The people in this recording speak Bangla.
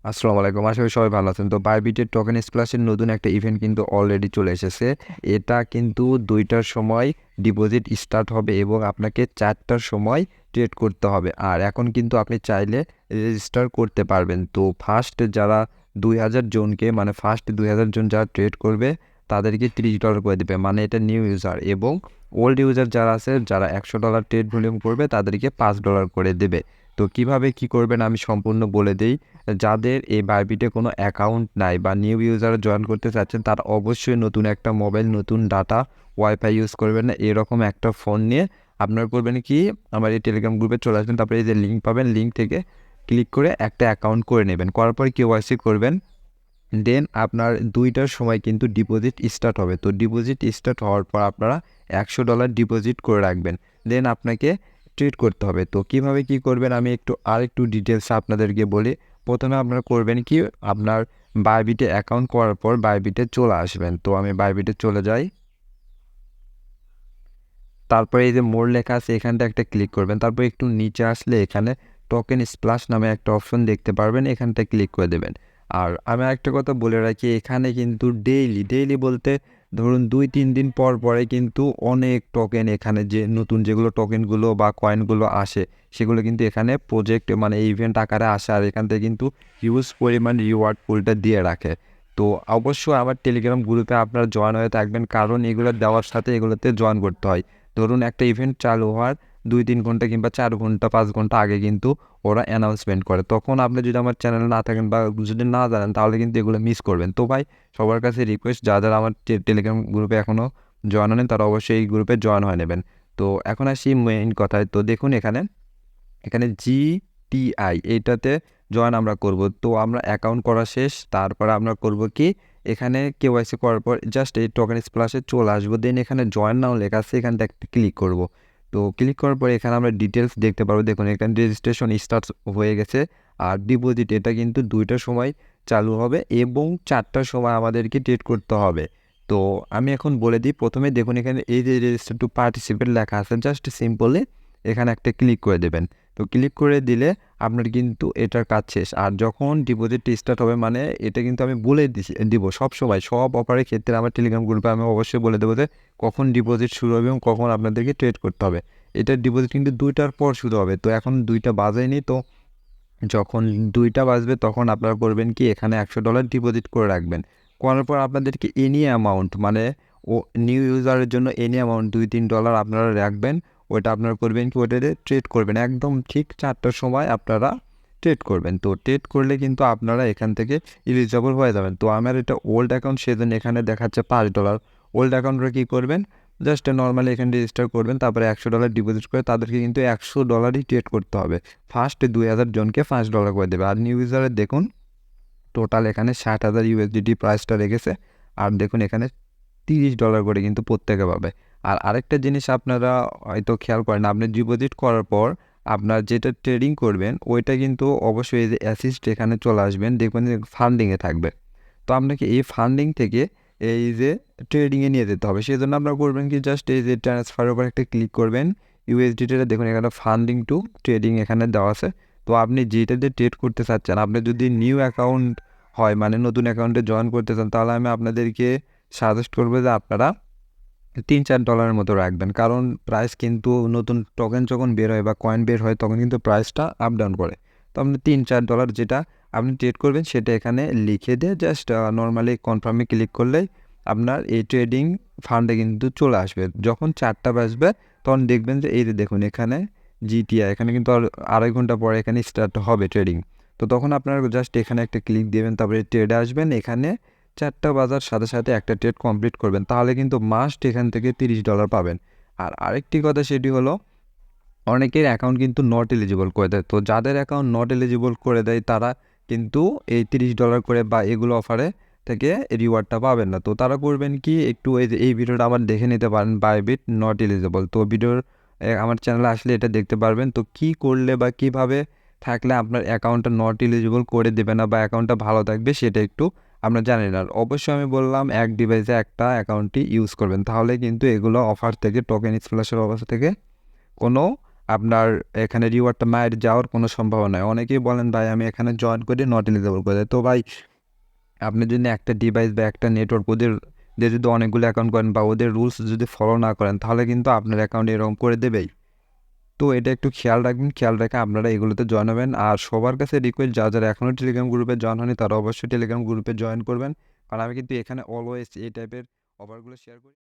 আসসালামু আলাইকুম। আশা করি সবাই ভালো আছেন। তো বাইবিটের টোকেন স্প্ল্যাশের নতুন একটা ইভেন্ট কিন্তু অলরেডি চলে এসেছে। এটা কিন্তু ২টার সময় ডিপোজিট স্টার্ট হবে এবং আপনাকে ৪টার সময় ট্রেড করতে হবে। আর এখন কিন্তু আপনি চাইলে রেজিস্টার করতে পারবেন। তো ফার্স্ট যারা ২,০০০ জনকে মানে ফার্স্ট ২,০০০ জন যারা ট্রেড করবে তাদেরকে $৩০ করে দিবে। মানে এটা নিউ ইউজার এবং ওল্ড ইউজার যারা আছে যারা $১০০ ট্রেড ভলিউম করবে তাদেরকে $৫ করে দেবে। তো কিভাবে কি করবেন আমি সম্পূর্ণ বলে দেই। যাদের এই বাইবিটে কোনো অ্যাকাউন্ট নাই বা নিউ ইউজার জয়েন করতে চাচ্ছেন তারা অবশ্যই নতুন একটা মোবাইল, নতুন ডাটা, ওয়াইফাই ইউজ করবেন না, এরকম একটা ফোন নিয়ে আপনারা করবেন কি আমার এই টেলিগ্রাম গ্রুপে চলে আসবেন। তারপরে এই যে লিঙ্ক পাবেন, লিঙ্ক থেকে ক্লিক করে একটা অ্যাকাউন্ট করে নেবেন। করার পর কেওয়াইসি করবেন। দেন আপনার ২টার সময় কিন্তু ডিপোজিট স্টার্ট হবে। তো ডিপোজিট স্টার্ট হওয়ার পর আপনারা $১০০ ডিপোজিট করে রাখবেন। দেন আপনাকে ট্রেড করতে হবে। তো কিভাবে কি করবেন আমি আরেকটু ডিটেলসে আপনাদেরকে বলি। প্রথমে আপনারা করবেন কি, আপনার বাইবিটে অ্যাকাউন্ট করার পর বাইবিটে চলে আসবেন। তো আমি বাইবিটে চলে যাই। তারপরে এই যে মোর লেখা আছে এখানটা একটা ক্লিক করবেন। তারপর একটু নিচে আসলে এখানে টোকেন স্প্ল্যাশ নামে একটা অপশন দেখতে পারবেন, এখানটা ক্লিক করে দেবেন। আর আমি একটা কথা বলে রাখি, এখানে কিন্তু ডেইলি বলতে ধরুন ২-৩ দিন পর পরে কিন্তু অনেক টোকেন, এখানে যে নতুন যেগুলো টোকেনগুলো বা কয়েনগুলো আসে সেগুলো কিন্তু এখানে প্রজেক্ট মানে ইভেন্ট আকারে আসে। আর এখান থেকে কিন্তু হিউজ পরিমাণ রিওয়ার্ড পুলটা দিয়ে রাখে। তো অবশ্যই আমার টেলিগ্রাম গ্রুপে আপনারা জয়েন হয়ে থাকবেন, কারণ এগুলো দেওয়ার সাথে এগুলোতে জয়েন করতে হয়। ধরুন একটা ইভেন্ট চালু হওয়ার ২-৩ ঘন্টা কিংবা ৪ ঘন্টা ৫ ঘন্টা আগে কিন্তু ওরা অ্যানাউন্সমেন্ট করে। তখন আপনি যদি আমার চ্যানেলে না থাকেন বা যদি না জানেন তাহলে কিন্তু এগুলো মিস করবেন। তো ভাই সবার কাছে রিকোয়েস্ট, যারা আমার টেলিগ্রাম গ্রুপে এখনও জয়েন হয়নি তারা অবশ্যই এই গ্রুপে জয়েন হয়ে নেবেন। তো এখন আসি মেইন কথায়। তো দেখুন এখানে এখানে জিটিআই এইটাতে জয়েন আমরা করব। তো আমরা অ্যাকাউন্ট করা শেষ, তারপরে আমরা করব কি এখানে কেওয়াইসি করার পর জাস্ট এই টোকেন স্প্ল্যাশে চলে আসবো। দেন এখানে জয়েন নাও লেখা আছে, এখানটা একটা ক্লিক করব। তো ক্লিক করার পর এখানে আমরা ডিটেলস দেখতে পারবো। দেখুন এখানে রেজিস্ট্রেশন স্টার্ট হয়ে গেছে। আর ডিপোজিট এটা কিন্তু ২টার সময় চালু হবে এবং ৪টার সময় আমাদেরকে ট্রেড করতে হবে। তো আমি এখন বলে দিই, প্রথমে দেখুন এখানে এই যে রেজিস্টার টু পার্টিসিপেট লেখা আছে, জাস্ট সিম্পলি এখানে একটা ক্লিক করে দেবেন। তো ক্লিক করে দিলে আপনার কিন্তু এটার কাজ শেষ। আর যখন ডিপোজিট স্টার্ট হবে মানে এটা কিন্তু আমি বলে দিব সবসময়, সব অফারের ক্ষেত্রে আমার টেলিগ্রাম গ্রুপে আমি অবশ্যই বলে দেবো যে কখন ডিপোজিট শুরু হবে এবং কখন আপনাদেরকে ট্রেড করতে হবে। এটার ডিপোজিট কিন্তু ২টার পর শুরু হবে। তো এখন ২টা বাজেনি, তো যখন ২টা বাজবে তখন আপনারা করবেন কি এখানে $১০০ ডিপোজিট করে রাখবেন। করার পর আপনাদেরকে এনি অ্যামাউন্ট মানে ও নিউ ইউজারের জন্য এনি অ্যামাউন্ট $২-৩ আপনারা রাখবেন। ওইটা আপনারা করবেন কি ওটাতে ট্রেড করবেন। একদম ঠিক ৪টার সময় আপনারা ট্রেড করবেন। তো ট্রেড করলে কিন্তু আপনারা এখান থেকে এলিজিবল হয়ে যাবেন। তো আমার এটা ওল্ড অ্যাকাউন্ট, সেজন্য এখানে দেখাচ্ছে $৫। ওল্ড অ্যাকাউন্টরা কী করবেন, জাস্ট নর্মালি এখানে রেজিস্টার করবেন, তারপরে $১০০ ডিপোজিট করে তাদেরকে কিন্তু $১০০ই ট্রেড করতে হবে। ফার্স্ট ২,০০০ জনকে $৫ করে দেবে। আর নিউ ইউজারের দেখুন টোটাল এখানে ৬০,০০০ USDT প্রাইসটা রেখেছে। আর দেখুন এখানে $৩০ করে কিন্তু প্রত্যেকে পাবে। আর আরেকটা জিনিস আপনারা হয়তো খেয়াল করেন, আপনি ডিপোজিট করার পর আপনার যেটা ট্রেডিং করবেন ওইটা কিন্তু অবশ্যই এই যে অ্যাসিস্ট এখানে চলে আসবেন, দেখবেন যে ফান্ডিংয়ে থাকবে। তো আপনাকে এই ফান্ডিং থেকে এই যে ট্রেডিংয়ে নিয়ে যেতে হবে। সেজন্য আপনারা করবেন কি, জাস্ট এই যে ট্রান্সফারের উপর একটা ক্লিক করবেন। ইউএসডিটিটা দেখুন এখানে ফান্ডিং টু ট্রেডিং এখানে দেওয়া আছে। তো আপনি যেটা দিয়ে ট্রেড করতে চাচ্ছেন, আপনি যদি নিউ অ্যাকাউন্ট হয় মানে নতুন অ্যাকাউন্টে জয়েন করতে চান, তাহলে আমি আপনাদেরকে সাজেস্ট করবো যে আপনারা $৩-৪ মতো রাখবেন। কারণ প্রাইস কিন্তু নতুন টোকেন যখন বের হয় বা কয়েন বের হয় তখন কিন্তু প্রাইসটা আপ ডাউন করে। তো আপনি $৩-৪ যেটা আপনি ট্রেড করবেন সেটা এখানে লিখে দিয়ে জাস্ট নর্মালি কনফার্মে ক্লিক করলেই আপনার এই ট্রেডিং ফান্ডে কিন্তু চলে আসবে। যখন ৪টা বাজবে তখন দেখবেন যে এই যে দেখুন এখানে জিটিআই এখানে কিন্তু আর ২.৫ ঘন্টা পরে এখানে স্টার্ট হবে ট্রেডিং। তো তখন আপনারা জাস্ট এখানে একটা ক্লিক দেবেন, তারপরে ট্রেডে আসবেন। এখানে ৪টা বাজার সাথে সাথে একটা ট্রেড কমপ্লিট করবেন, তাহলে কিন্তু মাস্ট এখান থেকে $৩০ পাবেন। আর আরেকটি কথা সেটি হলো অনেকের অ্যাকাউন্ট কিন্তু নট এলিজিবল করে দেয়। তো যাদের অ্যাকাউন্ট নট এলিজিবল করে দেয় তারা কিন্তু এই $৩০ করে বা এগুলো অফারে থেকে রিওয়ার্ডটা পাবেন না। তো তারা করবেন কি, একটু এই ভিডিওটা আবার দেখে নিতে পারেন, বাইবিট নট এলিজিবল। তো ভিডিওর আমার চ্যানেলে আসলে এটা দেখতে পারবেন। তো কি করলে বা কিভাবে থাকলে আপনার অ্যাকাউন্টটা নট এলিজিবল করে দেবে না বা অ্যাকাউন্টটা ভালো থাকবে সেটা একটু আমরা জানি না। অবশ্যই আমি বললাম এক ডিভাইসে একটা অ্যাকাউন্টই ইউজ করবেন, তাহলে কিন্তু এগুলো অফার থেকে টোকেন স্প্ল্যাশের অবস্থা থেকে কোনো আপনার এখানে রিওয়ার্ডটা মায়ের যাওয়ার কোনো সম্ভাবনা নয়। অনেকেই বলেন ভাই আমি এখানে জয়েন করি নট এলিজেবল করে দেয়। তো ভাই আপনি যদি একটা ডিভাইস বা একটা নেটওয়ার্ক ওদের দিয়ে যদি অনেকগুলো অ্যাকাউন্ট করেন বা ওদের রুলস যদি ফলো না করেন তাহলে কিন্তু আপনার অ্যাকাউন্ট এরকম করে দেবেই। তো এটা একটু খেয়াল রাখবেন, খেয়াল রেখে আপনারা এগুলোতে জয়েন হবেন। আর সবার কাছে রিকোয়েস্ট যারা এখনও টেলিগ্রাম গ্রুপে জয়েন হয়নি তারা অবশ্যই টেলিগ্রাম গ্রুপে জয়েন করবেন, কারণ আমি কিন্তু এখানে অলওয়েজ এই টাইপের অফারগুলো শেয়ার করি।